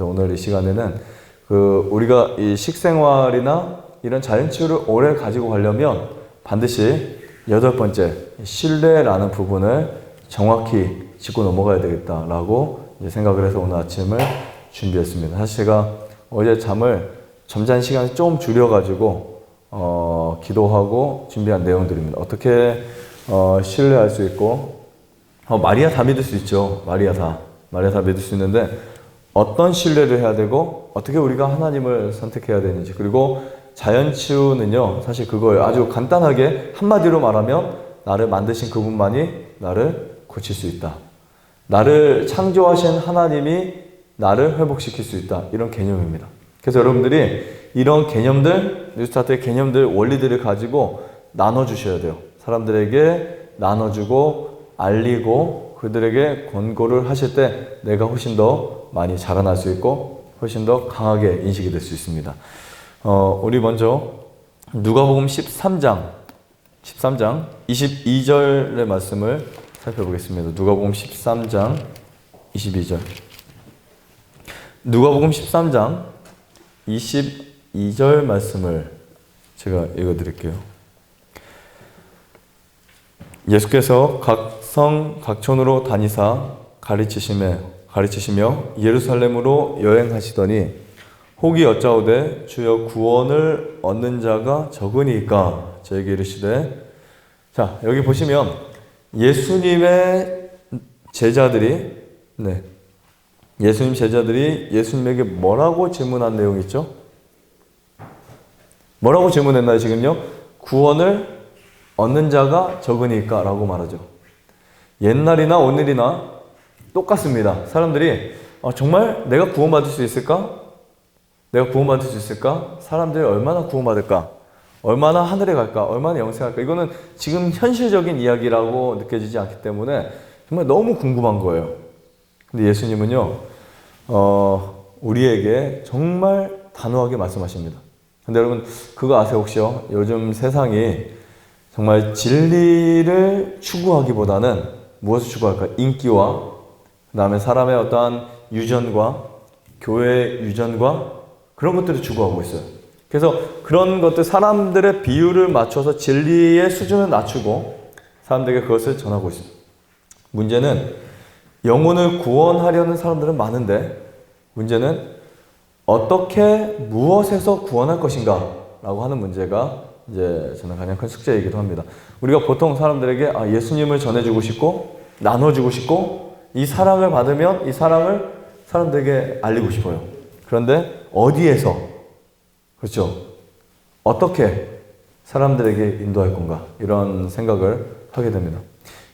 그래서 오늘 이 시간에는 우리가 이 식생활이나 이런 자연치유를 오래 가지고 가려면 반드시 8번째 신뢰라는 부분을 정확히 짚고 넘어가야 되겠다라고 이제 생각을 해서 오늘 아침을 준비했습니다. 사실 제가 어제 잠자는 시간을 좀 줄여가지고 기도하고 준비한 내용들입니다. 어떻게 신뢰할 수 있고 마리아 다 믿을 수 있죠. 마리아 다 믿을 수 있는데 어떤 신뢰를 해야 되고 어떻게 우리가 하나님을 선택해야 되는지, 그리고 자연치유는요 사실 그걸 아주 간단하게 한마디로 말하면 나를 만드신 그분만이 나를 고칠 수 있다, 나를 창조하신 하나님이 나를 회복시킬 수 있다, 이런 개념입니다. 그래서 여러분들이 이런 개념들, 뉴스타트의 개념들, 원리들을 가지고 나눠주셔야 돼요. 사람들에게 나눠주고 알리고 그들에게 권고를 하실 때 내가 훨씬 더 많이 자라날 수 있고 훨씬 더 강하게 인식이 될 수 있습니다. 우리 먼저 누가복음 13장 22절의 말씀을 살펴보겠습니다. 누가복음 13장 22절. 누가복음 13장 22절 말씀을 제가 읽어드릴게요. 예수께서 각 성 각촌으로 다니사 가르치시며 예루살렘으로 여행하시더니 혹이 여짜오되 주여 구원을 얻는 자가 적으니까 저에게 이르시되. 자, 여기 보시면 예수님의 제자들이 예수님에게 뭐라고 질문한 내용이 있죠? 뭐라고 질문했나요 지금요? 구원을 얻는 자가 적으니까 라고 말하죠. 옛날이나 오늘이나 똑같습니다. 사람들이 정말 내가 구원받을 수 있을까? 내가 구원받을 수 있을까? 사람들이 얼마나 구원받을까? 얼마나 하늘에 갈까? 얼마나 영생할까? 이거는 지금 현실적인 이야기라고 느껴지지 않기 때문에 정말 너무 궁금한 거예요. 근데 예수님은요, 우리에게 정말 단호하게 말씀하십니다. 근데 여러분, 그거 아세요 혹시요? 요즘 세상이 정말 진리를 추구하기보다는 무엇을 추구할까? 인기와 그 다음에 사람의 어떠한 유전과 교회의 유전과 그런 것들을 추구하고 있어요. 그래서 그런 것들, 사람들의 비율을 맞춰서 진리의 수준을 낮추고 사람들에게 그것을 전하고 있어요. 문제는 영혼을 구원하려는 사람들은 많은데 문제는 어떻게 무엇에서 구원할 것인가 라고 하는 문제가 이제 저는 가장 큰 숙제이기도 합니다. 우리가 보통 사람들에게 예수님을 전해주고 싶고 나눠주고 싶고 이 사랑을 받으면 이 사랑을 사람들에게 알리고 싶어요. 그런데 어디에서, 그렇죠? 어떻게 사람들에게 인도할 건가, 이런 생각을 하게 됩니다.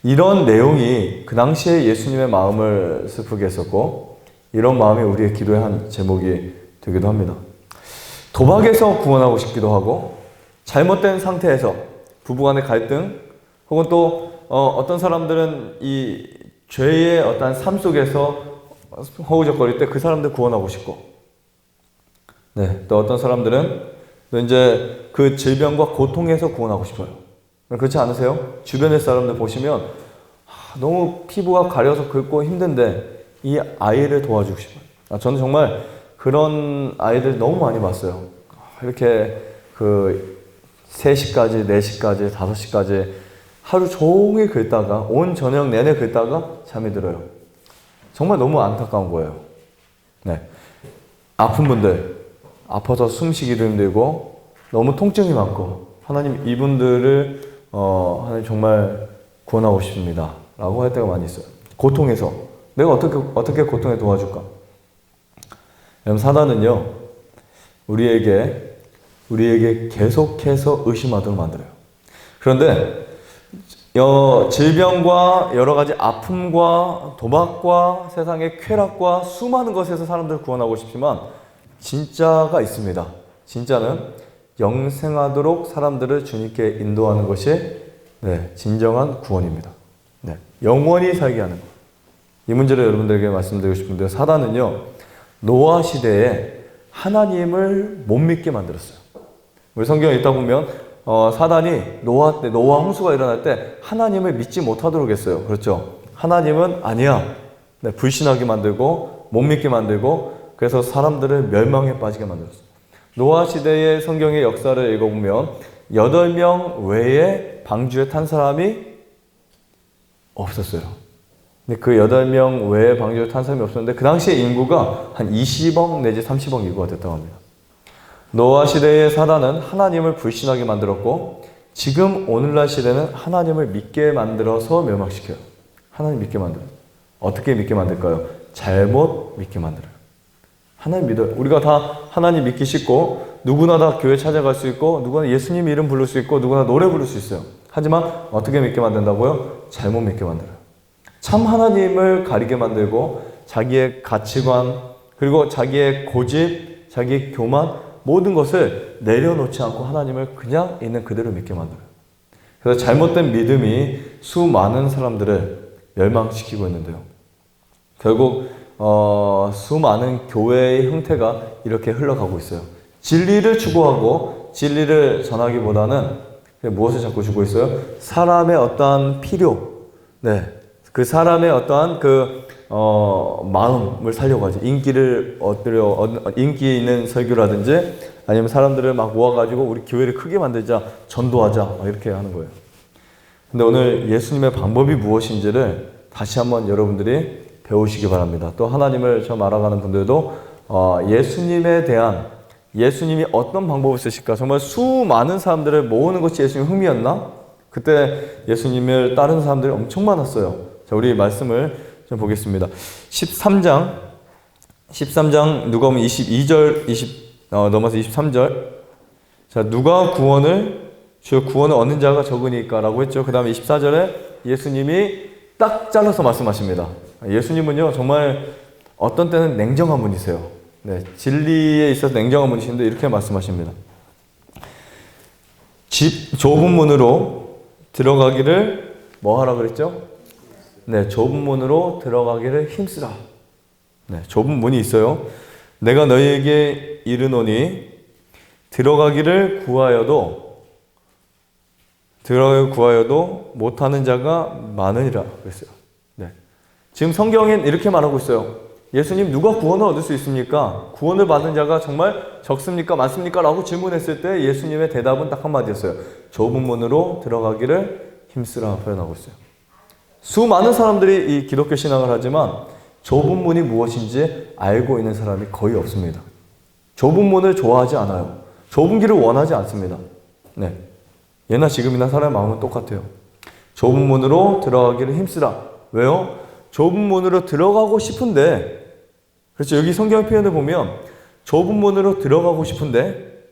이런 내용이 그 당시에 예수님의 마음을 슬프게 했었고 이런 마음이 우리의 기도의 한 제목이 되기도 합니다. 도박에서 구원하고 싶기도 하고 잘못된 상태에서 부부간의 갈등, 혹은 또 어떤 사람들은 이 죄의 어떤 삶 속에서 허우적거릴 때 그 사람들 구원하고 싶고, 또 어떤 사람들은 또 이제 그 질병과 고통에서 구원하고 싶어요. 그렇지 않으세요? 주변의 사람들 보시면 너무 피부가 가려서 긁고 힘든데 이 아이를 도와주고 싶어요. 저는 정말 그런 아이들 너무 많이 봤어요. 이렇게 3시까지, 4시까지, 5시까지 하루 종일 긁다가 온 저녁 내내 긁다가 잠이 들어요. 정말 너무 안타까운 거예요. 아픈 분들, 아파서 숨쉬기도 힘들고 너무 통증이 많고 하나님 이분들을 하나님 정말 구원하고 싶습니다 라고 할 때가 많이 있어요. 고통에서 내가 어떻게 고통에 도와줄까? 여러분, 사단은요 우리에게 계속해서 의심하도록 만들어요. 그런데 질병과 여러 가지 아픔과 도박과 세상의 쾌락과 수많은 것에서 사람들을 구원하고 싶지만 진짜가 있습니다. 진짜는 영생하도록 사람들을 주님께 인도하는 것이 진정한 구원입니다. 영원히 살게 하는 것. 이 문제를 여러분들에게 말씀드리고 싶은데요. 사단은요 노아 시대에 하나님을 못 믿게 만들었어요. 우리 성경에 읽다 보면 사단이 노아 때, 노아 홍수가 일어날 때 하나님을 믿지 못하도록 했어요. 그렇죠? 하나님은 아니야. 불신하게 만들고 못 믿게 만들고 그래서 사람들을 멸망에 빠지게 만들었어요. 노아 시대의 성경의 역사를 읽어보면 8명 외에 방주에 탄 사람이 없었어요. 근데 그 8명 외에 방주에 탄 사람이 없었는데 그 당시에 인구가 한 20억 내지 30억 인구가 됐다고 합니다. 노아 시대의 사단은 하나님을 불신하게 만들었고 지금 오늘날 시대는 하나님을 믿게 만들어서 멸망시켜요. 하나님 믿게 만들어요. 어떻게 믿게 만들까요? 잘못 믿게 만들어요. 하나님 믿어요. 우리가 다 하나님 믿기 쉽고 누구나 다 교회 찾아갈 수 있고 누구나 예수님 이름 부를 수 있고 누구나 노래 부를 수 있어요. 하지만 어떻게 믿게 만든다고요? 잘못 믿게 만들어요. 참 하나님을 가리게 만들고 자기의 가치관 그리고 자기의 고집, 자기의 교만 모든 것을 내려놓지 않고 하나님을 그냥 있는 그대로 믿게 만들어요. 그래서 잘못된 믿음이 수많은 사람들을 멸망시키고 있는데요. 결국 수많은 교회의 형태가 이렇게 흘러가고 있어요. 진리를 추구하고 진리를 전하기보다는 무엇을 자꾸 주고 있어요? 사람의 어떠한 필요, 그 사람의 어떠한 마음을 살려고 하죠. 인기를 인기 있는 설교라든지 아니면 사람들을 막 모아가지고 우리 교회를 크게 만들자, 전도하자 이렇게 하는 거예요. 근데 오늘 예수님의 방법이 무엇인지를 다시 한번 여러분들이 배우시기 바랍니다. 또 하나님을 좀 알아가는 분들도 예수님에 대한 예수님이 어떤 방법을 쓰실까? 정말 수많은 사람들을 모으는 것이 예수님 흥미였나? 그때 예수님을 따르는 사람들이 엄청 많았어요. 자, 우리 말씀을 좀 보겠습니다. 13장 누가 보면 22절, 넘어서 23절. 자, 누가 주여 구원을 얻는 자가 적으니까 라고 했죠. 그 다음에 24절에 예수님이 딱 잘라서 말씀하십니다. 예수님은요, 정말 어떤 때는 냉정한 분이세요. 진리에 있어서 냉정한 분이신데 이렇게 말씀하십니다. 집 좁은 문으로 들어가기를 뭐 하라 그랬죠? 좁은 문으로 들어가기를 힘쓰라. 좁은 문이 있어요. 내가 너희에게 이르노니 들어가기를 구하여도 못하는 자가 많으니라 그랬어요. 지금 성경엔 이렇게 말하고 있어요. 예수님, 누가 구원을 얻을 수 있습니까? 구원을 받는 자가 정말 적습니까? 많습니까? 라고 질문했을 때 예수님의 대답은 딱 한마디였어요. 좁은 문으로 들어가기를 힘쓰라 표현하고 있어요. 수많은 사람들이 이 기독교 신앙을 하지만 좁은 문이 무엇인지 알고 있는 사람이 거의 없습니다. 좁은 문을 좋아하지 않아요. 좁은 길을 원하지 않습니다. 예나 지금이나 사람의 마음은 똑같아요. 좁은 문으로 들어가기를 힘쓰라. 왜요? 좁은 문으로 들어가고 싶은데, 그렇죠. 여기 성경 표현을 보면 좁은 문으로 들어가고 싶은데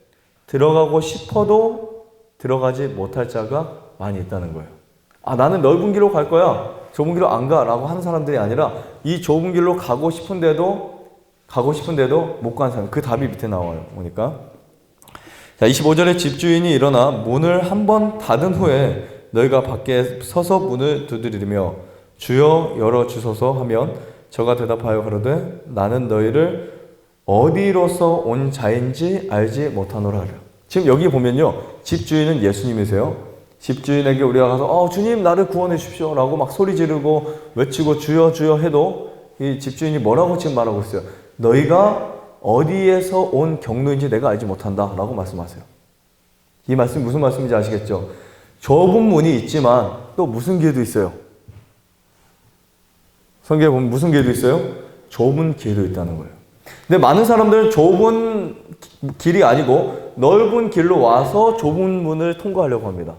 들어가고 싶어도 들어가지 못할 자가 많이 있다는 거예요. 나는 넓은 길로 갈 거야. 좁은 길로 안 가. 라고 하는 사람들이 아니라 이 좁은 길로 가고 싶은데도 못 가는 사람. 그 답이 밑에 나와요. 보니까. 자, 25절에 집주인이 일어나 문을 한번 닫은 후에 너희가 밖에 서서 문을 두드리며 주여 열어주소서 하면 저가 대답하여 가로되 나는 너희를 어디로서 온 자인지 알지 못하노라 하려. 지금 여기 보면요, 집주인은 예수님이세요. 집주인에게 우리가 가서 주님 나를 구원해 주십시오 라고 막 소리 지르고 외치고 주여 주여 해도 이 집주인이 뭐라고 지금 말하고 있어요? 너희가 어디에서 온 경로인지 내가 알지 못한다 라고 말씀하세요. 이 말씀이 무슨 말씀인지 아시겠죠? 좁은 문이 있지만 또 무슨 길도 있어요? 성경에 보면 무슨 길도 있어요? 좁은 길도 있다는 거예요. 근데 많은 사람들은 좁은 길이 아니고 넓은 길로 와서 좁은 문을 통과하려고 합니다.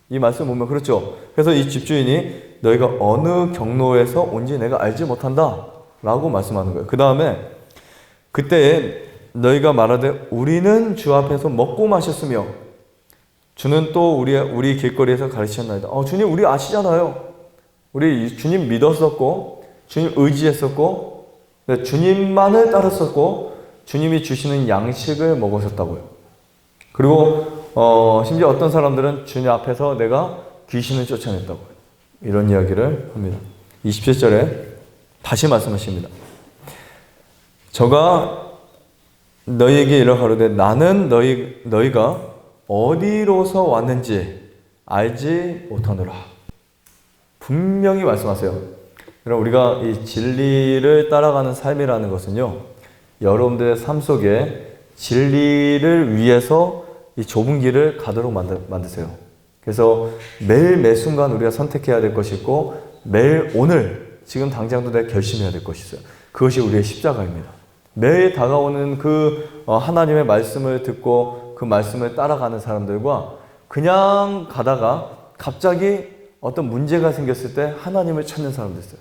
이 말씀 보면 그렇죠. 그래서 이 집주인이 너희가 어느 경로에서 온지 내가 알지 못한다 라고 말씀하는 거예요. 그 다음에 그때 너희가 말하되 우리는 주 앞에서 먹고 마셨으며 주는 또 우리 길거리에서 가르치셨나이다. 주님 우리 아시잖아요. 우리 주님 믿었었고 주님 의지했었고 주님만을 따랐었고 주님이 주시는 양식을 먹으셨다고요. 그리고 심지어 어떤 사람들은 주님 앞에서 내가 귀신을 쫓아냈다고요. 이런 이야기를 합니다. 27절에 다시 말씀하십니다. 저가 너희에게 이러가로되 나는 너희가 어디로서 왔는지 알지 못하노라. 분명히 말씀하세요. 그럼 우리가 이 진리를 따라가는 삶이라는 것은요, 여러분들의 삶 속에 진리를 위해서 이 좁은 길을 가도록 만드세요. 그래서 매일 매 순간 우리가 선택해야 될 것이 있고 매일 오늘 지금 당장도 내가 결심해야 될 것이 있어요. 그것이 우리의 십자가입니다. 매일 다가오는 그 하나님의 말씀을 듣고 그 말씀을 따라가는 사람들과 그냥 가다가 갑자기 어떤 문제가 생겼을 때 하나님을 찾는 사람들 있어요.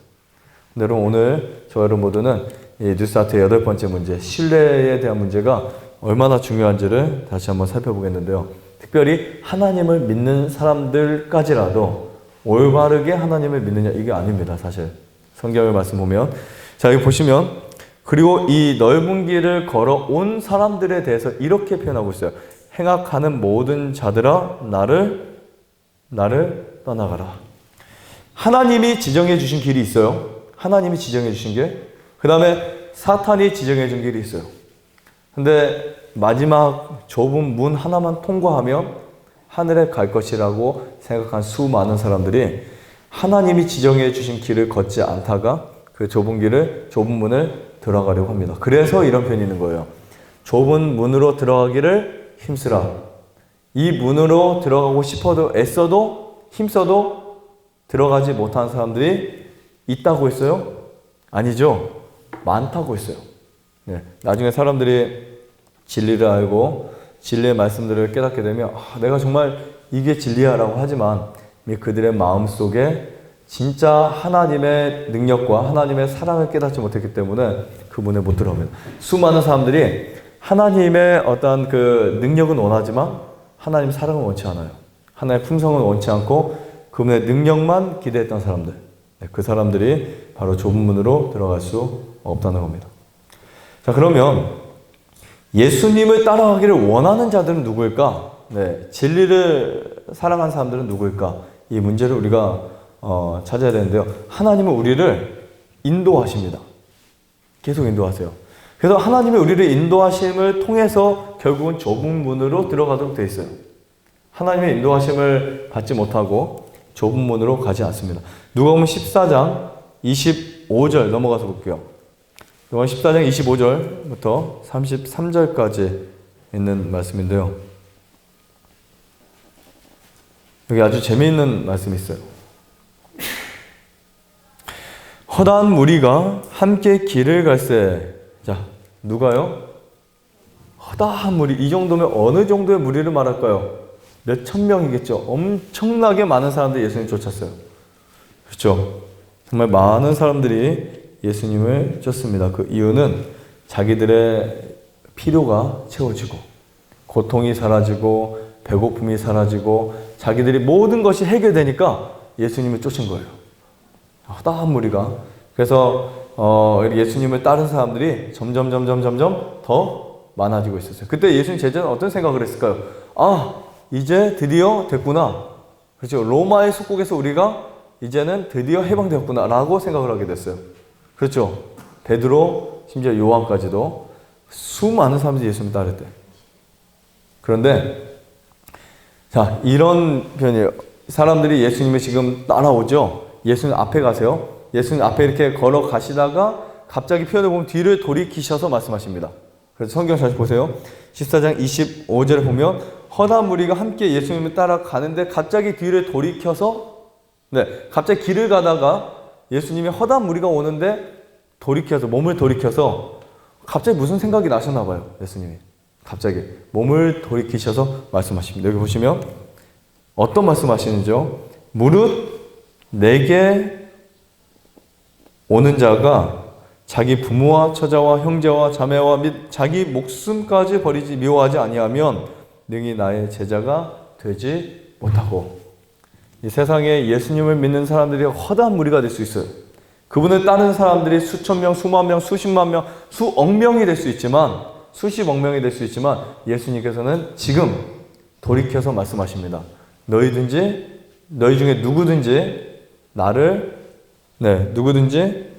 근데 여러분 오늘 저 여러분 모두는 이 뉴스아트의 8번째 문제, 신뢰에 대한 문제가 얼마나 중요한지를 다시 한번 살펴보겠는데요. 특별히 하나님을 믿는 사람들까지라도 올바르게 하나님을 믿느냐 이게 아닙니다. 사실 성경의 말씀 보면 자 여기 보시면 그리고 이 넓은 길을 걸어온 사람들에 대해서 이렇게 표현하고 있어요. 행악하는 모든 자들아 나를 떠나가라. 하나님이 지정해 주신 길이 있어요. 하나님이 지정해 주신 길. 그 다음에 사탄이 지정해 준 길이 있어요. 근데 마지막 좁은 문 하나만 통과하면 하늘에 갈 것이라고 생각한 수많은 사람들이 하나님이 지정해 주신 길을 걷지 않다가 그 좁은 문을 들어가려고 합니다. 그래서 이런 표현이 있는 거예요. 좁은 문으로 들어가기를 힘쓰라. 이 문으로 들어가고 싶어도 애써도 힘써도 들어가지 못한 사람들이 있다고 했어요? 아니죠. 많다고 했어요. 네. 나중에 사람들이 진리를 알고 진리의 말씀들을 깨닫게 되면 내가 정말 이게 진리야 라고 하지만 그들의 마음속에 진짜 하나님의 능력과 하나님의 사랑을 깨닫지 못했기 때문에 그 문에 못 들어옵니다. 수많은 사람들이 하나님의 어떤 그 능력은 원하지만 하나님 사랑은 원치 않아요. 하나님의 품성은 원치 않고 그분의 능력만 기대했던 사람들. 그 사람들이 바로 좁은 문으로 들어갈 수 없다는 겁니다. 자, 그러면 예수님을 따라가기를 원하는 자들은 누구일까? 네, 진리를 사랑하는 사람들은 누구일까? 이 문제를 우리가 찾아야 되는데요. 하나님은 우리를 인도하십니다. 계속 인도하세요. 그래서 하나님이 우리를 인도하심을 통해서 결국은 좁은 문으로 들어가도록 되어 있어요. 하나님의 인도하심을 받지 못하고 좁은 문으로 가지 않습니다. 누가복음 14장 25절 넘어가서 볼게요. 누가복음 14장 25절부터 33절까지 있는 말씀인데요. 여기 아주 재미있는 말씀이 있어요. 허다한 무리가 함께 길을 갈새. 자, 누가요? 허다한 무리. 이 정도면 어느 정도의 무리를 말할까요? 몇 천 명이겠죠. 엄청나게 많은 사람들이 예수님 쫓았어요. 그렇죠? 정말 많은 사람들이 예수님을 쫓습니다. 그 이유는 자기들의 필요가 채워지고 고통이 사라지고 배고픔이 사라지고 자기들이 모든 것이 해결되니까 예수님을 쫓은 거예요. 허다한 무리가. 그래서 예수님을 따른 사람들이 점점 더 많아지고 있었어요. 그때 예수님 제자는 어떤 생각을 했을까요? 이제 드디어 됐구나. 그렇죠. 로마의 속국에서 우리가 이제는 드디어 해방되었구나 라고 생각을 하게 됐어요. 그렇죠. 베드로 심지어 요한까지도 수많은 사람들이 예수님을 따랐대요. 그런데 자, 이런 표현이에요. 사람들이 예수님을 지금 따라오죠. 예수님 앞에 가세요. 예수님 앞에 이렇게 걸어가시다가 갑자기 표현을 보면 뒤를 돌이키셔서 말씀하십니다. 그래서 성경 다시 보세요. 14장 25절에 보면 허다한 무리가 함께 예수님을 따라가는데 갑자기 뒤를 돌이켜서 갑자기 길을 가다가 예수님이 허다한 무리가 오는데 몸을 돌이켜서 갑자기 무슨 생각이 나셨나 봐요. 예수님이 갑자기 몸을 돌이키셔서 말씀하십니다. 여기 보시면 어떤 말씀하시는지요? 무릇 내게 오는 자가 자기 부모와 처자와 형제와 자매와 및 자기 목숨까지 버리지 미워하지 아니하면 능히 나의 제자가 되지 못하고. 이 세상에 예수님을 믿는 사람들이 허다한 무리가 될 수 있어요. 그분을 따르는 사람들이 수천 명, 수만 명, 수십만 명, 수억 명이 될 수 있지만 수십억 명이 될 수 있지만 예수님께서는 지금 돌이켜서 말씀하십니다. 너희 중에 누구든지 누구든지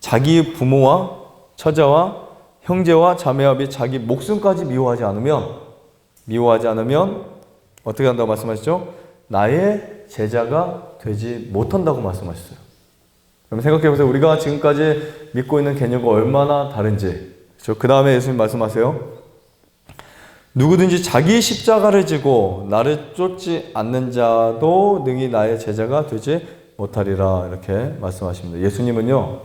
자기 부모와 처자와 형제와 자매와 및 자기 목숨까지 미워하지 않으면 어떻게 한다고 말씀하시죠? 나의 제자가 되지 못한다고 말씀하셨어요. 그럼 생각해 보세요. 우리가 지금까지 믿고 있는 개념과 얼마나 다른지. 그 다음에 예수님 말씀하세요. 누구든지 자기 십자가를 지고 나를 쫓지 않는 자도 능히 나의 제자가 되지 못하리라. 이렇게 말씀하십니다. 예수님은요,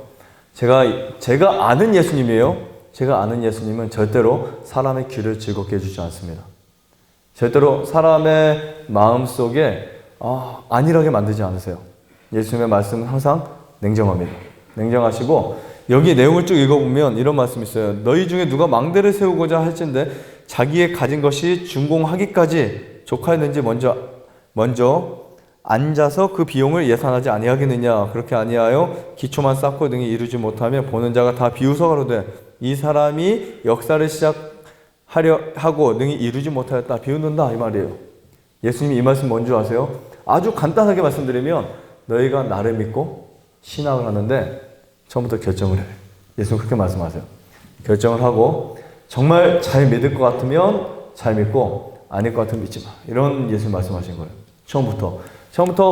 제가 아는 예수님이에요. 제가 아는 예수님은 절대로 사람의 귀를 즐겁게 해주지 않습니다. 절대로 사람의 마음속에 안일하게 만들지 않으세요. 예수님의 말씀은 항상 냉정합니다. 냉정하시고 여기 내용을 쭉 읽어보면 이런 말씀이 있어요. 너희 중에 누가 망대를 세우고자 할진대 자기의 가진 것이 준공하기까지 족하였는지 먼저 앉아서 그 비용을 예산하지 아니하겠느냐. 그렇게 아니하여 기초만 쌓고 능히 이루지 못하며 보는 자가 다 비웃어 가로되 이 사람이 역사를 시작하려 하고 능히 이루지 못하였다. 비웃는다 이 말이에요. 예수님이 이 말씀 뭔지 아세요? 아주 간단하게 말씀드리면 너희가 나를 믿고 신앙을 하는데 처음부터 결정을 해요. 예수님 그렇게 말씀하세요. 결정을 하고 정말 잘 믿을 것 같으면 잘 믿고 아닐 것 같으면 믿지 마. 이런 예수님 말씀하신 거예요. 처음부터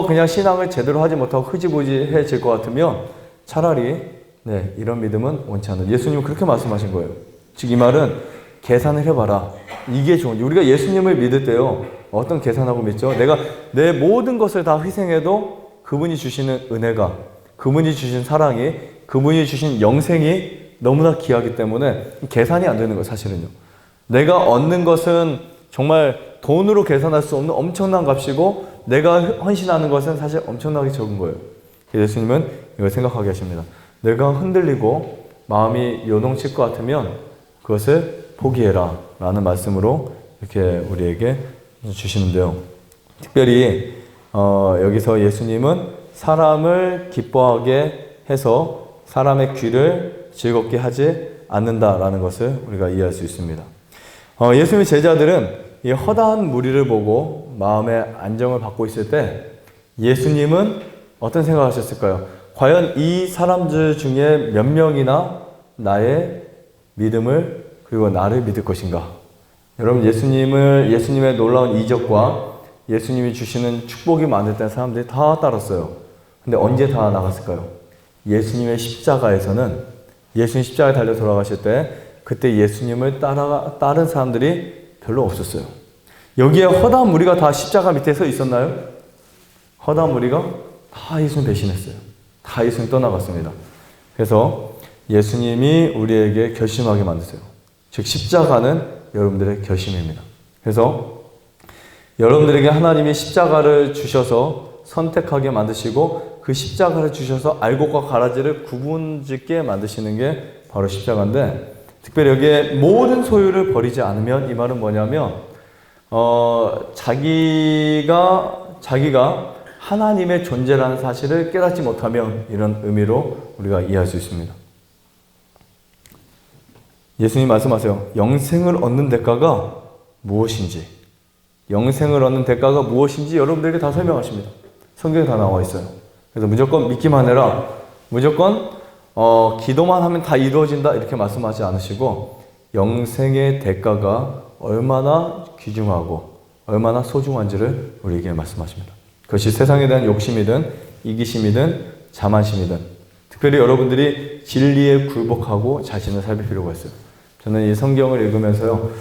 그냥 신앙을 제대로 하지 못하고 흐지부지해질 것 같으면 차라리 이런 믿음은 원치 않는. 예수님은 그렇게 말씀하신 거예요. 즉 이 말은 계산을 해봐라. 이게 좋은. 우리가 예수님을 믿을 때요. 어떤 계산하고 믿죠? 내가 내 모든 것을 다 희생해도 그분이 주시는 은혜가, 그분이 주신 사랑이, 그분이 주신 영생이 너무나 귀하기 때문에 계산이 안 되는 거예요. 사실은요. 내가 얻는 것은 정말 돈으로 계산할 수 없는 엄청난 값이고 내가 헌신하는 것은 사실 엄청나게 적은 거예요. 예수님은 이걸 생각하게 하십니다. 내가 흔들리고 마음이 요동칠 것 같으면 그것을 포기해라 라는 말씀으로 이렇게 우리에게 주시는데요. 특별히 여기서 예수님은 사람을 기뻐하게 해서 사람의 귀를 즐겁게 하지 않는다라는 것을 우리가 이해할 수 있습니다. 예수님의 제자들은 이 허다한 무리를 보고 마음의 안정을 받고 있을 때 예수님은 어떤 생각을 하셨을까요? 과연 이 사람들 중에 몇 명이나 나의 믿음을 그리고 나를 믿을 것인가? 여러분 예수님의 놀라운 이적과 예수님이 주시는 축복이 많을 때 사람들이 다 따랐어요. 근데 언제 다 나갔을까요? 예수님의 십자가에서는 예수님 십자가에 달려 돌아가실 때 그때 예수님을 따른 사람들이 별로 없었어요. 여기에 허다한 무리가 다 십자가 밑에 서 있었나요? 허다한 무리가 다 예수님 배신했어요. 다 예수님 떠나갔습니다. 그래서 예수님이 우리에게 결심하게 만드세요. 즉 십자가는 여러분들의 결심입니다. 그래서 여러분들에게 하나님이 십자가를 주셔서 선택하게 만드시고 그 십자가를 주셔서 알곡과 가라지를 구분짓게 만드시는 게 바로 십자가인데 특별히 여기에 모든 소유를 버리지 않으면 이 말은 뭐냐면 자기가 하나님의 존재라는 사실을 깨닫지 못하면 이런 의미로 우리가 이해할 수 있습니다. 예수님 말씀하세요. 영생을 얻는 대가가 무엇인지 여러분들에게 다 설명하십니다. 성경에 다 나와 있어요. 그래서 무조건 믿기만 해라. 무조건 기도만 하면 다 이루어진다 이렇게 말씀하지 않으시고 영생의 대가가 얼마나 귀중하고 얼마나 소중한지를 우리에게 말씀하십니다. 그것이 세상에 대한 욕심이든 이기심이든 자만심이든 특별히 여러분들이 진리에 굴복하고 자신을 살필 필요가 있어요. 저는 이 성경을 읽으면서요,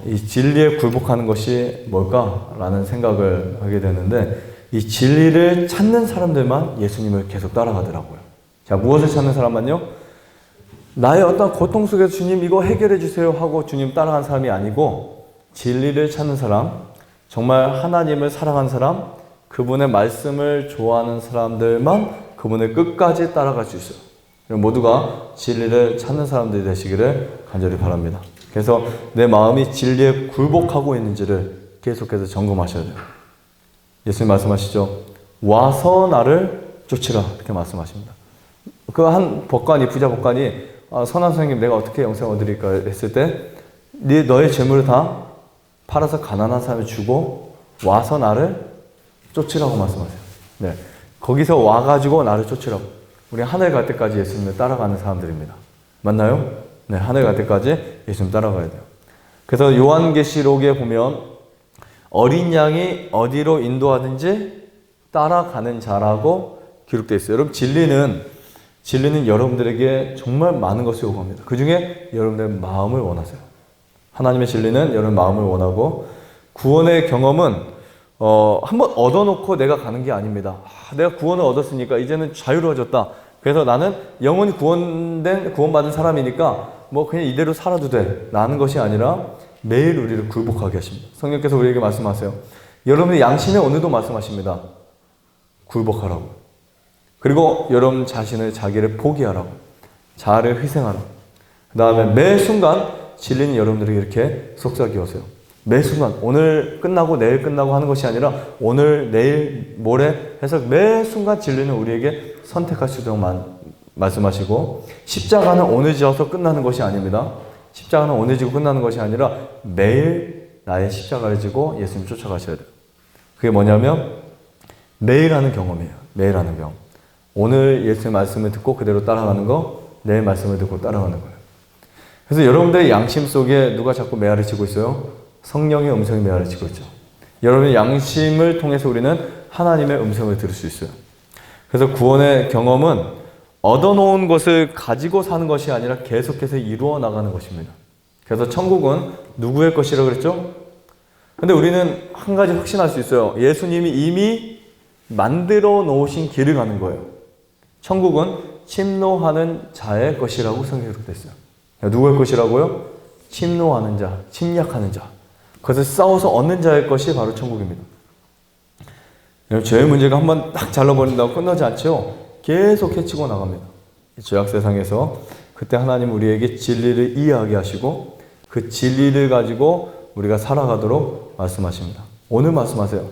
이 진리에 굴복하는 것이 뭘까라는 생각을 하게 되는데 이 진리를 찾는 사람들만 예수님을 계속 따라가더라고요. 자, 무엇을 찾는 사람만요? 나의 어떤 고통 속에서 주님 이거 해결해 주세요 하고 주님 따라간 사람이 아니고 진리를 찾는 사람, 정말 하나님을 사랑하는 사람, 그분의 말씀을 좋아하는 사람들만 그분을 끝까지 따라갈 수 있어요. 모두가 진리를 찾는 사람들이 되시기를 간절히 바랍니다. 그래서 내 마음이 진리에 굴복하고 있는지를 계속해서 점검하셔야 돼요. 예수님 말씀하시죠. 와서 나를 쫓으라 이렇게 말씀하십니다. 그 한 법관이 부자 법관이 선한 선생님 내가 어떻게 영생을 얻으리까 했을 때 너의 재물을 다 팔아서 가난한 사람에 주고 와서 나를 쫓으라고 말씀하세요. 네, 거기서 와가지고 나를 쫓으라고. 우리 하늘 갈 때까지 예수님을 따라가는 사람들입니다. 맞나요? 네, 하늘 갈 때까지 예수님 따라가야 돼요. 그래서 요한계시록에 보면 어린 양이 어디로 인도하든지 따라가는 자라고 기록되어 있어요. 여러분 진리는 진리는 여러분들에게 정말 많은 것을 요구합니다. 그 중에 여러분들의 마음을 원하세요. 하나님의 진리는 여러분 마음을 원하고, 구원의 경험은 한번 얻어놓고 내가 가는 게 아닙니다. 내가 구원을 얻었으니까 이제는 자유로워졌다. 그래서 나는 영원히 구원받은 사람이니까 뭐 그냥 이대로 살아도 돼. 라는 것이 아니라 매일 우리를 굴복하게 하십니다. 성령께서 우리에게 말씀하세요. 여러분의 양심에 오늘도 말씀하십니다. 굴복하라고. 그리고 여러분 자신을 자기를 포기하라고. 자아를 희생하라고. 그 다음에 매 순간 진리는 여러분들에게 이렇게 속삭이어서요. 매 순간 오늘 끝나고 내일 끝나고 하는 것이 아니라 오늘 내일 모레 해서 매 순간 진리는 우리에게 선택할 수 있도록 말씀하시고, 십자가는 오늘 지어서 끝나는 것이 아닙니다. 십자가는 오늘 지고 끝나는 것이 아니라 매일 나의 십자가를 지고 예수님 쫓아가셔야 돼요. 그게 뭐냐면 매일 하는 경험이에요. 매일 하는 경험. 오늘 예수의 말씀을 듣고 그대로 따라가는 거, 내일 말씀을 듣고 따라가는 거예요. 그래서 여러분들의 양심 속에 누가 자꾸 메아를 치고 있어요? 성령의 음성이 메아를 치고 있죠. 여러분의 양심을 통해서 우리는 하나님의 음성을 들을 수 있어요. 그래서 구원의 경험은 얻어놓은 것을 가지고 사는 것이 아니라 계속해서 이루어 나가는 것입니다. 그래서 천국은 누구의 것이라고 그랬죠? 근데 우리는 한 가지 확신할 수 있어요. 예수님이 이미 만들어 놓으신 길을 가는 거예요. 천국은 침노하는 자의 것이라고 성경에 기록되어 있어요. 누구의 것이라고요? 침노하는 자, 침략하는 자. 그것을 싸워서 얻는 자의 것이 바로 천국입니다. 죄의 문제가 한번 딱 잘라버린다고 끝나지 않죠? 계속 해치고 나갑니다. 죄악 세상에서 그때 하나님 우리에게 진리를 이해하게 하시고 그 진리를 가지고 우리가 살아가도록 말씀하십니다. 오늘 말씀하세요.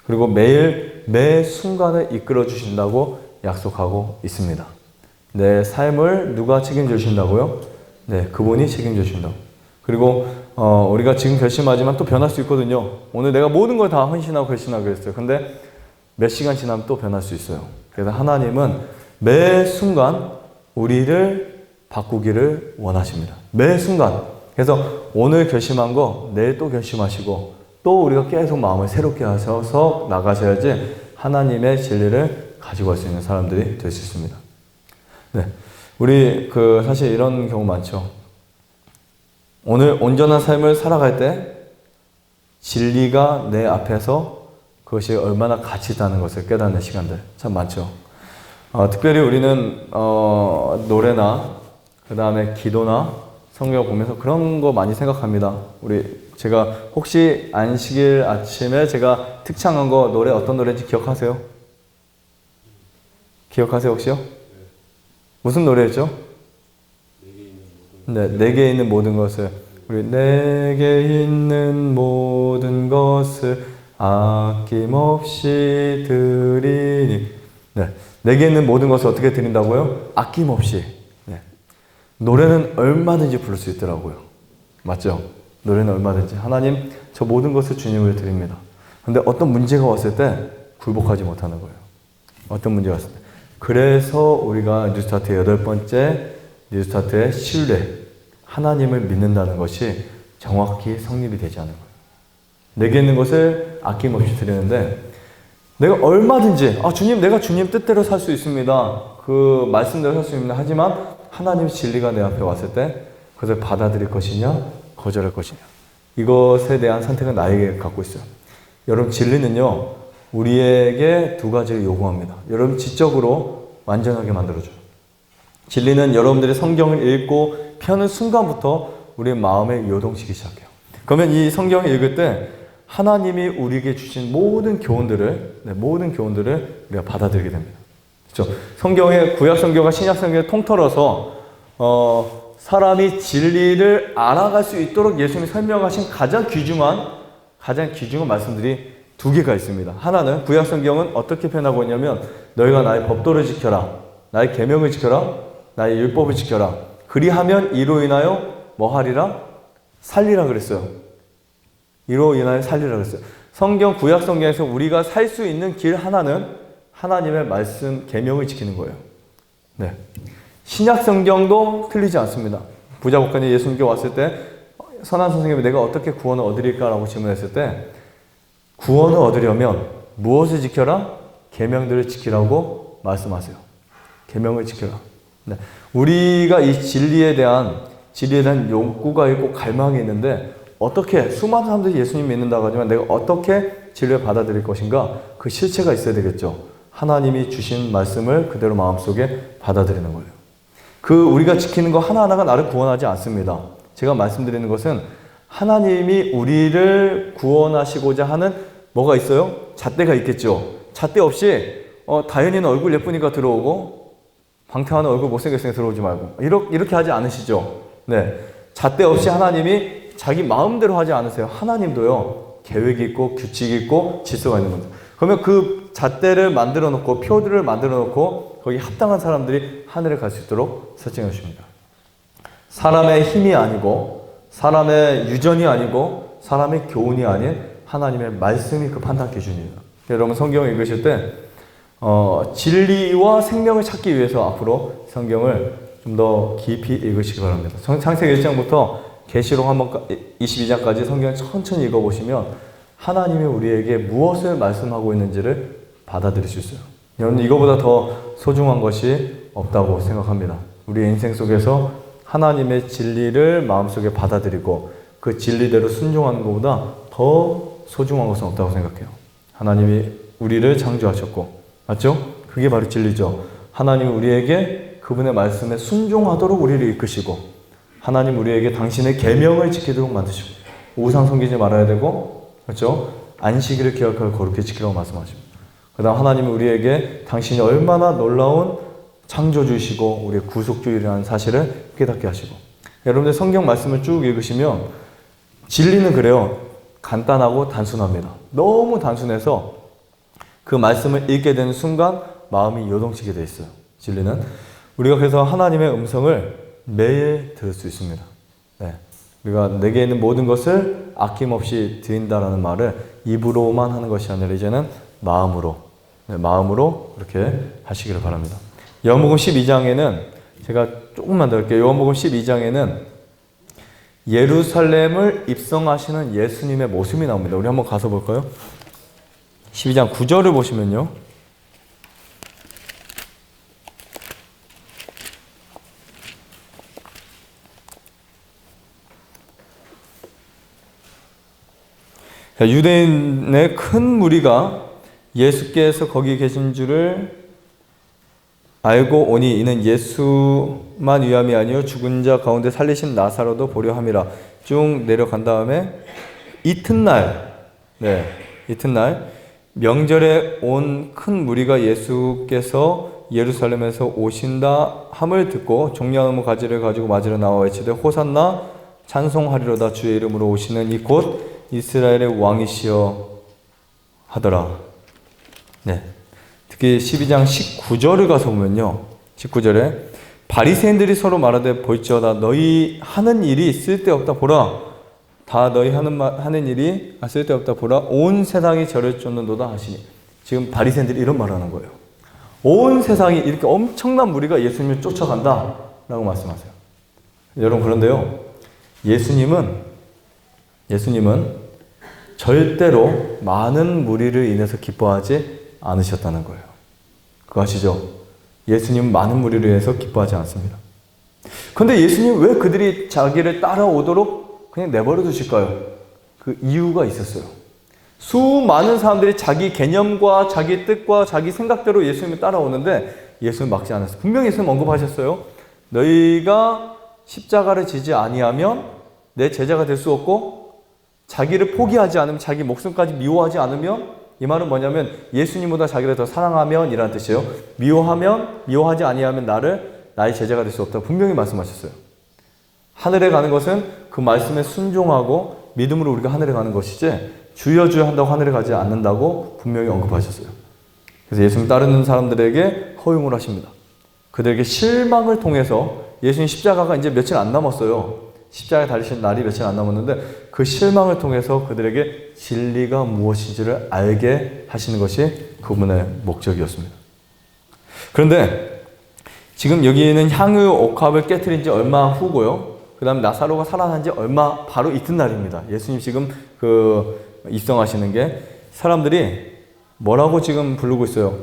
그리고 매일 매 순간을 이끌어 주신다고 약속하고 있습니다. 내 삶을 누가 책임져 주신다고요? 네, 그분이 책임져 주신다고. 그리고 우리가 지금 결심하지만 또 변할 수 있거든요. 오늘 내가 모든 걸 다 헌신하고 결심하고 그랬어요. 근데 몇 시간 지나면 또 변할 수 있어요. 그래서 하나님은 매 순간 우리를 바꾸기를 원하십니다. 매 순간. 그래서 오늘 결심한 거 내일 또 결심하시고 또 우리가 계속 마음을 새롭게 하셔서 나가셔야지 하나님의 진리를 가지고 갈 수 있는 사람들이 될 수 있습니다. 네, 우리 사실 이런 경우 많죠. 오늘 온전한 삶을 살아갈 때 진리가 내 앞에서 그것이 얼마나 가치 있다는 것을 깨닫는 시간들 참 많죠. 특별히 우리는 노래나 그 다음에 기도나 성경을 보면서 그런 거 많이 생각합니다. 제가 혹시 안식일 아침에 제가 특창한 거 노래 어떤 노래인지 기억하세요? 기억하세요 혹시요? 무슨 노래였죠? 네, 내게 있는 모든 것을 우리 내게 있는 모든 것을 아낌없이 드리니. 네, 내게 있는 모든 것을 어떻게 드린다고요? 아낌없이. 네. 노래는 얼마든지 부를 수 있더라고요. 맞죠? 노래는 얼마든지 하나님 저 모든 것을 주님을 드립니다. 근데 어떤 문제가 왔을 때 굴복하지 못하는 거예요. 어떤 문제가 왔을 때. 그래서 우리가 뉴스타트의 8번째 뉴스타트의 신뢰, 하나님을 믿는다는 것이 정확히 성립이 되지 않은 거예요. 내게 있는 것을 아낌없이 드리는데 내가 얼마든지 주님 내가 주님 뜻대로 살 수 있습니다. 그 말씀대로 살 수 있습니다. 하지만 하나님의 진리가 내 앞에 왔을 때 그것을 받아들일 것이냐 거절할 것이냐, 이것에 대한 선택은 나에게 갖고 있어요. 여러분 진리는요 우리에게 두 가지를 요구합니다. 여러분 지적으로 완전하게 만들어줘요. 진리는 여러분들이 성경을 읽고 펴는 순간부터 우리의 마음에 요동치기 시작해요. 그러면 이 성경을 읽을 때 하나님이 우리에게 주신 모든 교훈들을 우리가 받아들이게 됩니다. 그렇죠? 성경의 구약 성경과 신약 성경을 통틀어서 사람이 진리를 알아갈 수 있도록 예수님이 설명하신 가장 귀중한 말씀들이 두 개가 있습니다. 하나는 구약 성경은 어떻게 표현하고 있냐면 너희가 나의 법도를 지켜라, 나의 계명을 지켜라, 나의 율법을 지켜라. 그리하면 이로 인하여 뭐 하리라? 살리라 그랬어요. 이로 인하여 살리라 그랬어요. 성경 구약 성경에서 우리가 살 수 있는 길 하나는 하나님의 말씀 계명을 지키는 거예요. 네. 신약 성경도 틀리지 않습니다. 부자 복간이 예수님께 왔을 때 선한 선생님이 내가 어떻게 구원을 얻으릴까라고 질문했을 때 구원을 얻으려면 무엇을 지켜라? 계명들을 지키라고 말씀하세요. 계명을 지켜라. 네. 우리가 이 진리에 대한 욕구가 있고 갈망이 있는데 어떻게 수많은 사람들이 예수님 믿는다고 하지만 내가 어떻게 진리를 받아들일 것인가? 그 실체가 있어야 되겠죠. 하나님이 주신 말씀을 그대로 마음속에 받아들이는 거예요. 우리가 지키는 거 하나하나가 나를 구원하지 않습니다. 제가 말씀드리는 것은 하나님이 우리를 구원하시고자 하는 뭐가 있어요? 잣대가 있겠죠. 잣대 없이 다현이는 얼굴 예쁘니까 들어오고 방태환은 얼굴 못생겼으니까 들어오지 말고 이렇게 하지 않으시죠. 네, 잣대 없이 하나님이 자기 마음대로 하지 않으세요. 하나님도요, 계획이 있고 규칙이 있고 질서가 있는 겁니다. 그러면 그 잣대를 만들어 놓고 표들을 만들어 놓고 거기 합당한 사람들이 하늘에 갈 수 있도록 설정해 주십니다. 사람의 힘이 아니고 사람의 유전이 아니고 사람의 교훈이 아닌 하나님의 말씀이 그 판단 기준입니다. 여러분 성경을 읽으실 때 진리와 생명을 찾기 위해서 앞으로 성경을 좀 더 깊이 읽으시기 바랍니다. 창세기 1장부터 계시록 22장까지 성경을 천천히 읽어보시면 하나님이 우리에게 무엇을 말씀하고 있는지를 받아들일 수 있어요. 여러분 이거보다 더 소중한 것이 없다고 생각합니다. 우리 인생 속에서 하나님의 진리를 마음속에 받아들이고 그 진리대로 순종하는 것보다 더 소중한 것은 없다고 생각해요. 하나님이 우리를 창조하셨고, 맞죠? 그게 바로 진리죠. 하나님이 우리에게 그분의 말씀에 순종하도록 우리를 이끄시고, 하나님 우리에게 당신의 계명을 지키도록 만드시고, 우상 섬기지 말아야 되고, 그렇죠? 안식일을 기억하고 거룩히 지키라고 말씀하십니다. 그 다음 하나님이 우리에게 당신이 얼마나 놀라운 창조주이시고 우리의 구속주이라는 사실을 깨닫게 하시고, 여러분들 성경 말씀을 쭉 읽으시면 진리는 그래요. 간단하고 단순합니다. 너무 단순해서 그 말씀을 읽게 되는 순간 마음이 요동치게 되어 있어요. 진리는. 우리가 그래서 하나님의 음성을 매일 들을 수 있습니다. 네. 우리가 내게 있는 모든 것을 아낌없이 드린다라는 말을 입으로만 하는 것이 아니라 이제는 마음으로, 마음으로 그렇게 하시기를 바랍니다. 요한복음 12장에는 제가 조금만 더 할게요. 요한복음 12장에는 예루살렘을 입성하시는 예수님의 모습이 나옵니다. 우리 한번 가서 볼까요? 12장 9절을 보시면요. 유대인의 큰 무리가 예수께서 거기 계신 줄을 알고 오니 이는 예수만 위함이 아니요 죽은 자 가운데 살리신 나사로도 보려 함이라. 쭉 내려간 다음에 이튿날 명절에 온 큰 무리가 예수께서 예루살렘에서 오신다 함을 듣고 종려나무 가지를 가지고 맞으러 나와 외치되 호산나 찬송하리로다 주의 이름으로 오시는 이 곧 이스라엘의 왕이시여 하더라. 네. 특히 12장 19절을 가서 보면요. 19절에 바리새인들이 서로 말하되 볼지어다 너희 하는 일이 쓸데없다 보라. 다 너희 하는 일이 쓸데없다 보라. 온 세상이 저를 쫓는도다 하시니. 지금 바리새인들이 이런 말을 하는 거예요. 온 세상이 이렇게 엄청난 무리가 예수님을 쫓아간다 라고 말씀하세요. 여러분 그런데요. 예수님은 절대로 많은 무리를 인해서 기뻐하지 않으셨다는 거예요. 그거 아시죠? 예수님은 많은 무리를 위해서 기뻐하지 않습니다. 그런데 예수님 왜 그들이 자기를 따라오도록 그냥 내버려 두실까요? 그 이유가 있었어요. 수많은 사람들이 자기 개념과 자기 뜻과 자기 생각대로 예수님을 따라오는데 예수는 막지 않았어요. 분명히 예수님 언급하셨어요. 너희가 십자가를 지지 아니하면 내 제자가 될 수 없고 자기를 포기하지 않으면 자기 목숨까지 미워하지 않으면 이 말은 뭐냐면 예수님보다 자기를 더 사랑하면 이라는 뜻이에요. 미워하지 아니하면 나의 제자가 될 수 없다고 분명히 말씀하셨어요. 하늘에 가는 것은 그 말씀에 순종하고 믿음으로 우리가 하늘에 가는 것이지 주여 주여 한다고 하늘에 가지 않는다고 분명히 언급하셨어요. 그래서 예수님 따르는 사람들에게 허용을 하십니다. 그들에게 실망을 통해서 예수님 십자가가 이제 며칠 안 남았어요. 십자가에 달리신 날이 며칠 안 남았는데 그 실망을 통해서 그들에게 진리가 무엇인지를 알게 하시는 것이 그분의 목적이었습니다. 그런데 지금 여기는 향유 옥합을 깨트린 지 얼마 후고요. 그 다음에 나사로가 살아난 지 얼마 바로 이튿날입니다. 예수님 지금 입성하시는 게 사람들이 뭐라고 지금 부르고 있어요?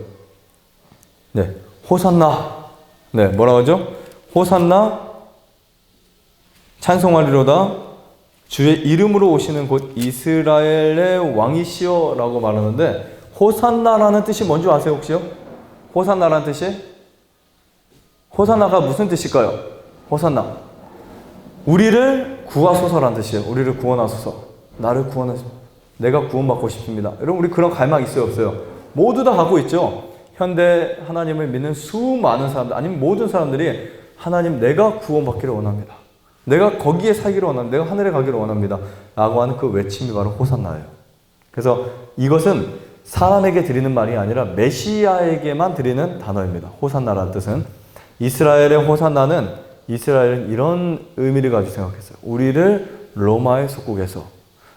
네, 호산나 네, 뭐라고 하죠? 호산나 찬송하리로다 주의 이름으로 오시는 곧 이스라엘의 왕이시여 라고 말하는데, 호산나라는 뜻이 뭔지 아세요 혹시요? 호산나라는 뜻이? 호산나가 무슨 뜻일까요? 호산나, 우리를 구하소서라는 뜻이에요. 우리를 구원하소서, 나를 구원하소서, 내가 구원받고 싶습니다. 여러분, 우리 그런 갈망 있어요 없어요? 모두 다 갖고 있죠. 현대 하나님을 믿는 수많은 사람들, 아니면 모든 사람들이 하나님, 내가 구원받기를 원합니다, 내가 거기에 살기를 원합니다, 내가 하늘에 가기를 원합니다 라고 하는 그 외침이 바로 호산나예요. 그래서 이것은 사람에게 드리는 말이 아니라 메시아에게만 드리는 단어입니다. 호산나라는 뜻은, 이스라엘의 호산나는, 이스라엘은 이런 의미를 가지고 생각했어요. 우리를 로마의 속국에서,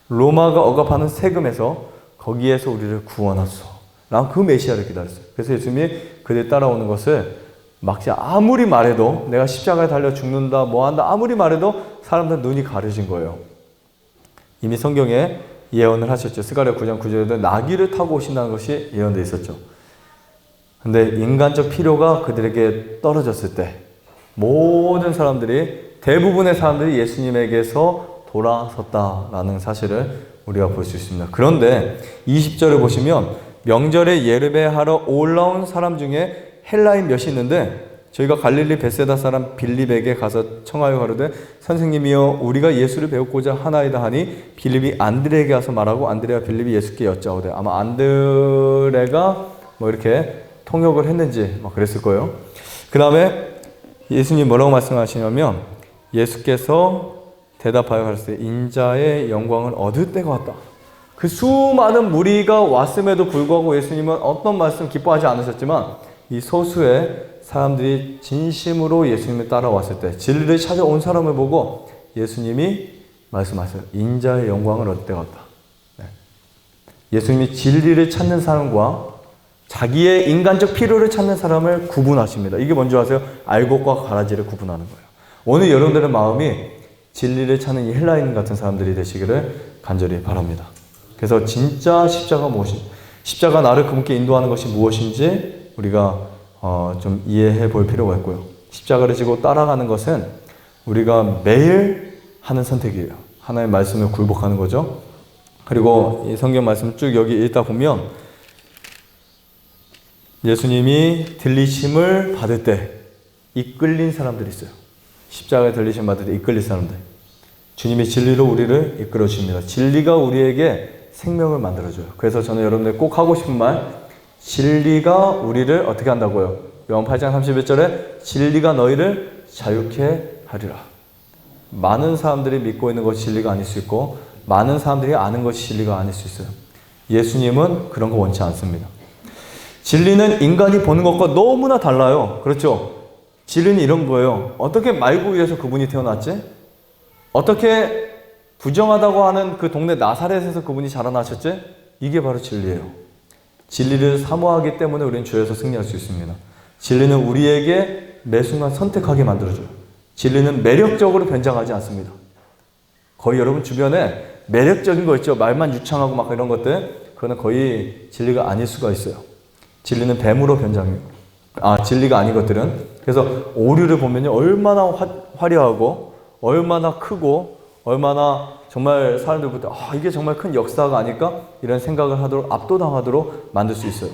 로마가 억압하는 세금에서, 거기에서 우리를 구원하소서 라는 그 메시아를 기다렸어요. 그래서 예수님이 그들 따라오는 것을 막지, 아무리 말해도, 내가 십자가에 달려 죽는다 뭐한다 아무리 말해도 사람들 눈이 가려진 거예요. 이미 성경에 예언을 하셨죠. 스가랴 9장 9절에도 나귀를 타고 오신다는 것이 예언되어 있었죠. 근데 인간적 필요가 그들에게 떨어졌을 때 모든 사람들이, 대부분의 사람들이 예수님에게서 돌아섰다라는 사실을 우리가 볼 수 있습니다. 그런데 20절을 보시면 명절에 예배하러 올라온 사람 중에 헬라인 몇이 있는데, 저희가 갈릴리 벳세다 사람 빌립에게 가서 청하여 가로되 선생님이여 우리가 예수를 배우고자 하나이다 하니, 빌립이 안드레에게 가서 말하고 안드레와 빌립이 예수께 여짜오되, 아마 안드레가 뭐 이렇게 통역을 했는지 막 그랬을 거예요. 그 다음에 예수님 뭐라고 말씀하시냐면, 예수께서 대답하여 가로되 인자의 영광을 얻을 때가 왔다. 그 수많은 무리가 왔음에도 불구하고 예수님은 어떤 말씀 기뻐하지 않으셨지만, 이 소수의 사람들이 진심으로 예수님을 따라왔을 때, 진리를 찾아온 사람을 보고 예수님이 말씀하세요. 인자의 영광을 얻을 때가 왔다. 네. 예수님이 진리를 찾는 사람과 자기의 인간적 필요를 찾는 사람을 구분하십니다. 이게 뭔지 아세요? 알곡과 가라지를 구분하는 거예요. 오늘 여러분들의 마음이 진리를 찾는 이 헬라인 같은 사람들이 되시기를 간절히 바랍니다. 그래서 진짜 십자가 무엇인지, 십자가 나를 그분께 인도하는 것이 무엇인지 우리가 좀 이해해 볼 필요가 있고요. 십자가를 지고 따라가는 것은 우리가 매일 하는 선택이에요. 하나님의 말씀을 굴복하는 거죠. 그리고 이 성경 말씀 쭉 여기 읽다 보면 예수님이 들리심을 받을 때 이끌린 사람들이 있어요. 십자가에 들리심 받을 때 이끌린 사람들. 주님이 진리로 우리를 이끌어 주십니다. 진리가 우리에게 생명을 만들어줘요. 그래서 저는 여러분들 꼭 하고 싶은 말, 진리가 우리를 어떻게 한다고요? 요한 8장 31절에 진리가 너희를 자유케 하리라. 많은 사람들이 믿고 있는 것이 진리가 아닐 수 있고, 많은 사람들이 아는 것이 진리가 아닐 수 있어요. 예수님은 그런 거 원치 않습니다. 진리는 인간이 보는 것과 너무나 달라요. 그렇죠? 진리는 이런 거예요. 어떻게 말구 위에서 그분이 태어났지? 어떻게 부정하다고 하는 그 동네 나사렛에서 그분이 자라나셨지? 이게 바로 진리예요. 진리를 사모하기 때문에 우리는 죄에서 승리할 수 있습니다. 진리는 우리에게 매 순간 선택하게 만들어줘요. 진리는 매력적으로 변장하지 않습니다. 거의 여러분 주변에 매력적인 거 있죠? 말만 유창하고 막 이런 것들, 그거는 거의 진리가 아닐 수가 있어요. 진리는 뱀으로 변장해요. 진리가 아닌 것들은. 그래서 오류를 보면요, 얼마나 화려하고 얼마나 크고 얼마나 정말 사람들부터 이게 정말 큰 역사가 아닐까? 이런 생각을 하도록, 압도당하도록 만들 수 있어요.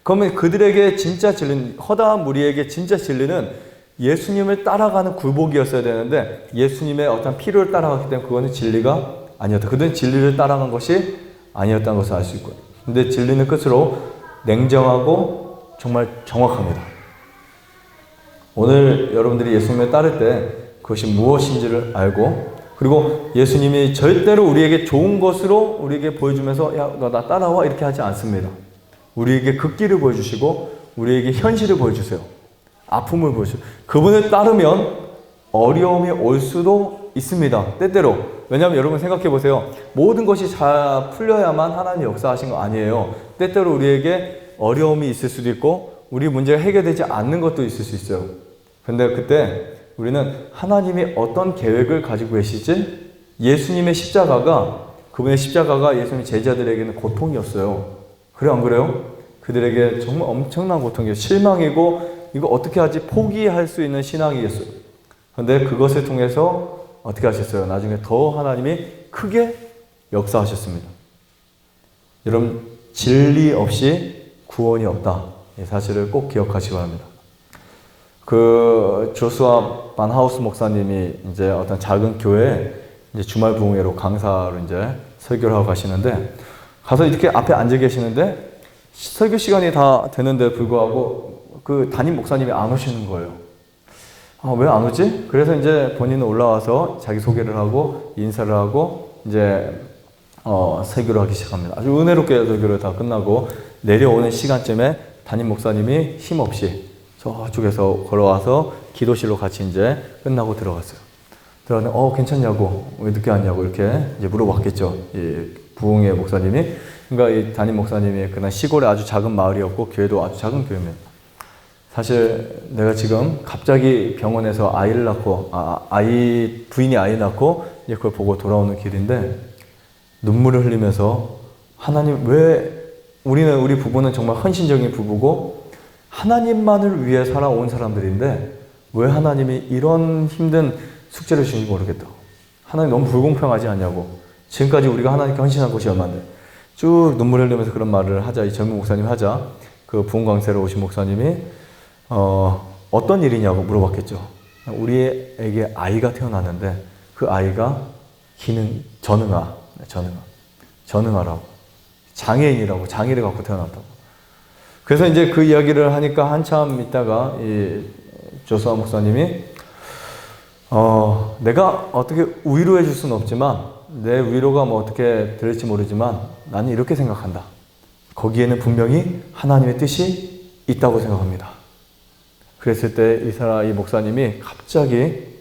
그러면 그들에게 진짜 진리는, 허다한 무리에게 진짜 진리는 예수님을 따라가는 굴복이었어야 되는데, 예수님의 어떤 필요를 따라갔기 때문에 그거는 진리가 아니었다. 그들은 진리를 따라간 것이 아니었다는 것을 알 수 있고요. 근데 진리는 끝으로 냉정하고 정말 정확합니다. 오늘 여러분들이 예수님을 따를 때 그것이 무엇인지를 알고, 그리고 예수님이 절대로 우리에게 좋은 것으로 우리에게 보여주면서 야, 너 나 따라와 이렇게 하지 않습니다. 우리에게 그 길을 보여주시고 우리에게 현실을 보여주세요. 아픔을 보여주세요. 그분을 따르면 어려움이 올 수도 있습니다. 때때로. 왜냐하면 여러분 생각해 보세요. 모든 것이 잘 풀려야만 하나님이 역사하신 거 아니에요. 때때로 우리에게 어려움이 있을 수도 있고 우리 문제가 해결되지 않는 것도 있을 수 있어요. 근데 그때 우리는 하나님이 어떤 계획을 가지고 계시지? 예수님의 십자가가, 그분의 십자가가 예수님 제자들에게는 고통이었어요. 그래요, 안 그래요? 그들에게 정말 엄청난 고통이에요. 실망이고 이거 어떻게 하지? 포기할 수 있는 신앙이겠어요. 근데 그것을 통해서 어떻게 하셨어요? 나중에 더 하나님이 크게 역사하셨습니다. 여러분, 진리 없이 구원이 없다. 이 사실을 꼭 기억하시기 바랍니다. 그 조수아 반하우스 목사님이 이제 어떤 작은 교회에 이제 주말 부흥회로 강사로 이제 설교를 하고 가시는데, 가서 이렇게 앞에 앉아 계시는데 설교 시간이 다 되는데 불구하고 그 담임 목사님이 안 오시는 거예요. 아, 왜 안 오지? 그래서 이제 본인은 올라와서 자기 소개를 하고 인사를 하고 이제 설교를 하기 시작합니다. 아주 은혜롭게 설교를 다 끝나고 내려오는 시간쯤에 담임 목사님이 힘없이 저쪽에서 걸어와서 기도실로 같이 이제 끝나고 들어갔어요. 들어갔는데 괜찮냐고, 왜 늦게 왔냐고 이렇게 이제 물어봤겠죠. 이 부흥회 목사님이. 그러니까 이 담임 목사님이 그날 시골에 아주 작은 마을이었고 교회도 아주 작은 교회입니다. 사실 내가 지금 갑자기 병원에서 아이를 낳고 부인이 아이 낳고 이제 그걸 보고 돌아오는 길인데 눈물을 흘리면서 하나님, 왜 우리 부부는 정말 헌신적인 부부고 하나님만을 위해 살아온 사람들인데 왜 하나님이 이런 힘든 숙제를 주신지 모르겠다. 하나님 너무 불공평하지 않냐고. 지금까지 우리가 하나님께 헌신한 곳이 얼마인데. 쭉 눈물 흘리면서 그런 말을 하자. 이 젊은 목사님 하자. 그 부흥 강세로 오신 목사님이 어떤 일이냐고 물어봤겠죠. 우리에게 아이가 태어났는데 그 아이가 전응아라고. 장애인이라고, 장애를 갖고 태어났다고. 그래서 이제 그 이야기를 하니까 한참 있다가 이 조수아 목사님이 내가 어떻게 위로해 줄 수는 없지만 내 위로가 뭐 어떻게 될지 모르지만 나는 이렇게 생각한다. 거기에는 분명히 하나님의 뜻이 있다고 생각합니다. 그랬을 때 이 목사님이 갑자기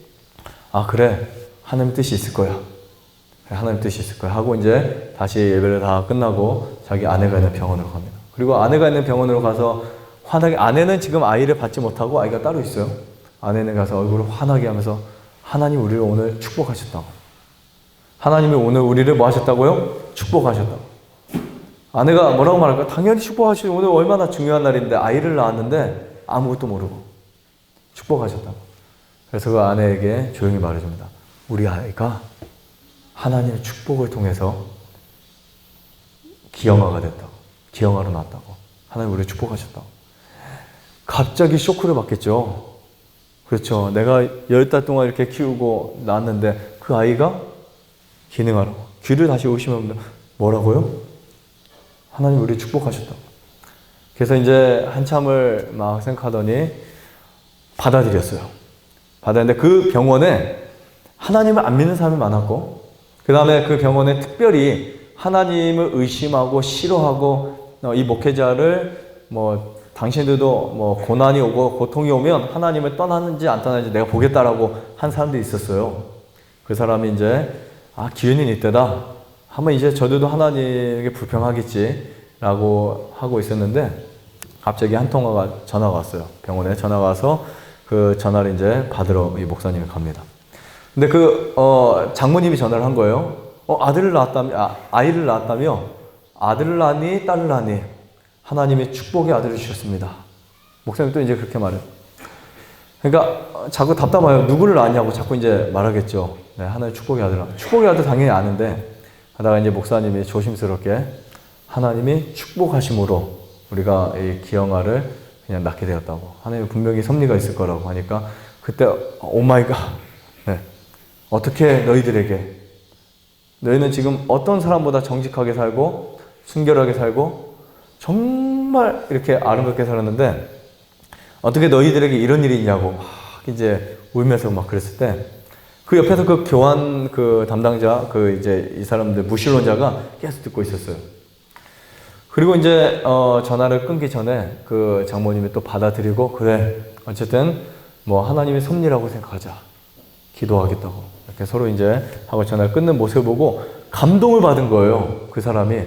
그래, 하나님의 뜻이 있을 거야. 하나님 뜻이 있을 거야 하고 이제 다시 예배를 다 끝나고 자기 아내가 있는 병원으로 갑니다. 그리고 아내가 있는 병원으로 가서 환하게, 아내는 지금 아이를 받지 못하고 아이가 따로 있어요. 아내는 가서 얼굴을 환하게 하면서 하나님 우리를 오늘 축복하셨다고. 하나님이 오늘 우리를 뭐 하셨다고요? 축복하셨다고. 아내가 뭐라고 말할까? 당연히 축복하시죠. 오늘 얼마나 중요한 날인데 아이를 낳았는데 아무것도 모르고 축복하셨다고. 그래서 그 아내에게 조용히 말해줍니다. 우리 아이가 하나님의 축복을 통해서 기형아가 됐다고. 기형아로 낳았다고. 하나님 우리를 축복하셨다고. 갑자기 쇼크를 받겠죠. 그렇죠. 내가 10달 동안 이렇게 키우고 낳았는데 그 아이가 기능하라고. 귀를 다시 오시면 뭐라고요? 하나님 우리를 축복하셨다고. 그래서 이제 한참을 막 생각하더니 받아들였어요. 받았는데 그 병원에 하나님을 안 믿는 사람이 많았고, 그 다음에 그 병원에 특별히 하나님을 의심하고 싫어하고 이 목회자를 당신들도 고난이 오고 고통이 오면 하나님을 떠나는지 안 떠나는지 내가 보겠다라고 한 사람들이 있었어요. 그 사람이 이제 기회는 이때다. 한번 이제 저들도 하나님에게 불평하겠지라고 하고 있었는데 갑자기 한 통화가 전화가 왔어요. 병원에 전화가 와서 그 전화를 이제 받으러 이 목사님이 갑니다. 근데 장모님이 전화를 한 거예요. 아이를 낳았다며? 아들을 낳니? 딸을 낳니? 하나님이 축복의 아들을 주셨습니다. 목사님이 또 이제 그렇게 말해요. 그러니까 자꾸 답답해요. 누구를 낳냐고 자꾸 이제 말하겠죠. 네, 하나님 축복의 아들. 축복의 아들 당연히 아는데 하다가 이제 목사님이 조심스럽게 하나님이 축복하심으로 우리가 이 기형아를 그냥 낳게 되었다고. 하나님이 분명히 섭리가 있을 거라고 하니까 그때 오마이갓. 네. 어떻게 너희는 지금 어떤 사람보다 정직하게 살고 순결하게 살고 정말 이렇게 아름답게 살았는데 어떻게 너희들에게 이런 일이 있냐고 막 이제 울면서 막 그랬을 때 그 옆에서 그 교환 그 담당자 이제 이 사람들 무신론자가 계속 듣고 있었어요. 그리고 이제 전화를 끊기 전에 그 장모님이 또 받아들이고 그래 어쨌든 하나님의 섭리라고 생각하자. 기도하겠다고. 이렇게 서로 이제 하고 전화를 끊는 모습을 보고 감동을 받은 거예요. 그 사람이.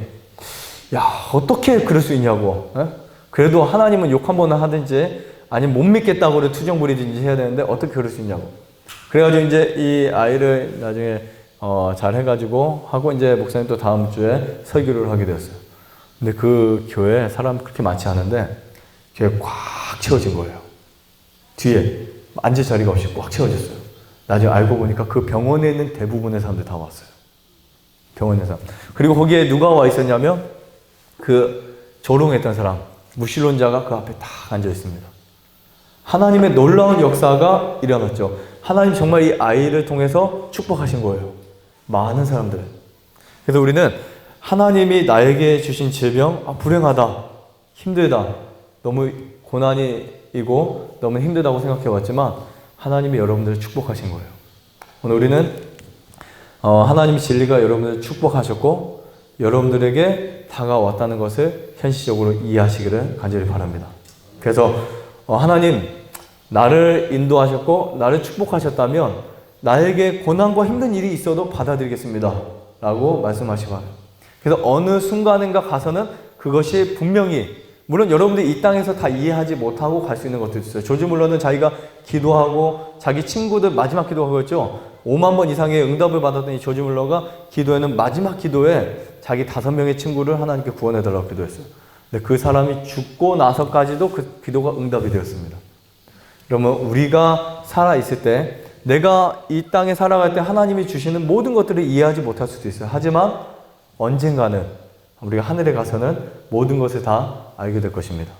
야, 어떻게 그럴 수 있냐고. 에? 그래도 하나님은 욕 한 번은 하든지 아니면 못 믿겠다고 투정 부리든지 해야 되는데 어떻게 그럴 수 있냐고. 그래가지고 이제 이 아이를 나중에 잘 해가지고 하고 이제 목사님 또 다음 주에 설교를 하게 되었어요. 근데 그 교회 사람 그렇게 많지 않은데 교회 꽉 채워진 거예요. 뒤에 앉을 자리가 없이 꽉 채워졌어요. 나중에 알고 보니까 그 병원에 있는 대부분의 사람들 다 왔어요. 병원에 사람. 그리고 거기에 누가 와 있었냐면 그 조롱했던 사람, 무신론자가 그 앞에 딱 앉아 있습니다. 하나님의 놀라운 역사가 일어났죠. 하나님 정말 이 아이를 통해서 축복하신 거예요. 많은 사람들. 그래서 우리는 하나님이 나에게 주신 질병, 불행하다, 힘들다, 너무 고난이고 너무 힘들다고 생각해 왔지만 하나님이 여러분들을 축복하신 거예요. 오늘 우리는 하나님의 진리가 여러분들을 축복하셨고 여러분들에게 다가왔다는 것을 현실적으로 이해하시기를 간절히 바랍니다. 그래서 하나님 나를 인도하셨고 나를 축복하셨다면 나에게 고난과 힘든 일이 있어도 받아들이겠습니다 라고 말씀하시기 바랍니다. 그래서 어느 순간인가 가서는 그것이 분명히, 물론 여러분들이 이 땅에서 다 이해하지 못하고 갈 수 있는 것도 있어요. 조지 물러는 자기가 기도하고 자기 친구들 마지막 기도하고 했죠. 5만 번 이상의 응답을 받았던 이 조지 물러가 기도에는 마지막 기도에 자기 5명의 친구를 하나님께 구원해달라고 기도했어요. 근데 그 사람이 죽고 나서까지도 그 기도가 응답이 되었습니다. 그러면 우리가 살아있을 때, 내가 이 땅에 살아갈 때 하나님이 주시는 모든 것들을 이해하지 못할 수도 있어요. 하지만 언젠가는 우리가 하늘에 가서는 모든 것을 다 알게 될 것입니다.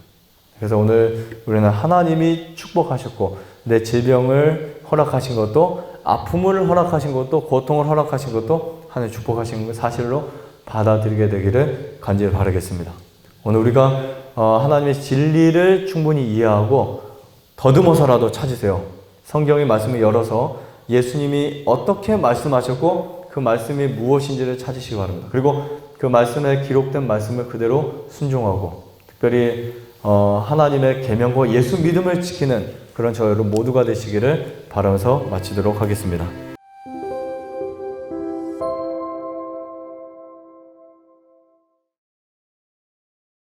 그래서 오늘 우리는 하나님이 축복하셨고 내 질병을 허락하신 것도, 아픔을 허락하신 것도, 고통을 허락하신 것도 하나님 축복하신 사실로 받아들이게 되기를 간절히 바라겠습니다. 오늘 우리가 하나님의 진리를 충분히 이해하고 더듬어서라도 찾으세요. 성경의 말씀을 열어서 예수님이 어떻게 말씀하셨고 그 말씀이 무엇인지를 찾으시기 바랍니다. 그리고 그 말씀에 기록된 말씀을 그대로 순종하고 특별히 하나님의 계명과 예수 믿음을 지키는 그런 저 여러분 모두가 되시기를 바라면서 마치도록 하겠습니다.